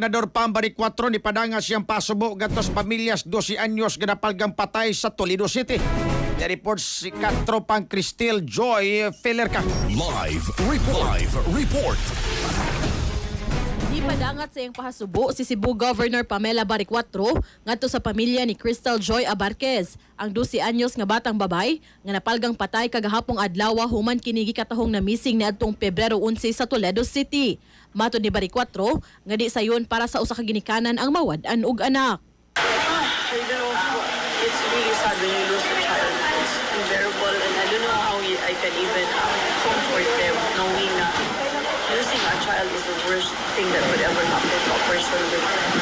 Nador Pambari 4 ni padanga siyang pasubo gatos pamilyas 12 anyos ganapalgang patay sa Toledo City. Report si Katropang Cristel Joy Felerka. Live report. Di padangat sa iyang pahasubo si Cebu Governor Pamela Baricuatro ngadto sa pamilya ni Cristel Joy Abarquez, ang 12 anyos nga batang babay nga napalgang patay kagahapong adlaw human kini gikatahong na missing niadtong Pebrero 11 sa Toledo City. Matod ni Baricuatro nga di sayon para sa usa ka ginikanan ang mawad-an og anak. I don't know. It's really sad when you lose a child. It's unbearable, and I don't know how I can even comfort them, knowing that losing a child is the worst thing that would ever happen to a person.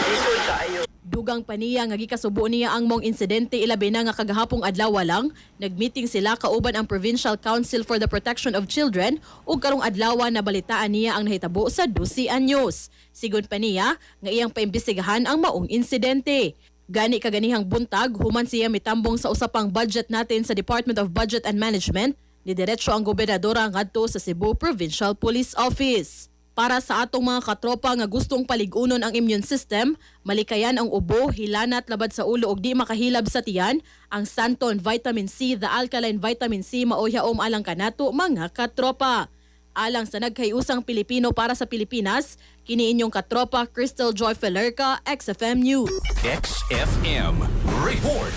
Lisod kaayo. Dugang pa niya nga gikasubo niya ang mong insidente ilabi na nga kagahapong adlaw lang, nagmeeting sila kauban ang Provincial Council for the Protection of Children ug karong adlaw na balitaan niya ang nahitabo sa 12 anyos. Sigon pa niya nga iyang paimbestigahan ang maong insidente. Gani kaganihang buntag, human siya mitambong sa usapang budget natin sa Department of Budget and Management, ni diretso ang gobernadora ngadto sa Cebu Provincial Police Office. Para sa atong mga katropa nga gustong paligunon ang immune system, malikayan ang ubo, hilanat, labad sa ulo ug di makahilab sa tiyan, ang Santon Vitamin C, the Alkaline Vitamin C maoyaom alang kanato mga katropa. Alang sa nagkayusang Pilipino para sa Pilipinas, kini inyong katropa Cristel Joy Felerka, XFM News. XFM report.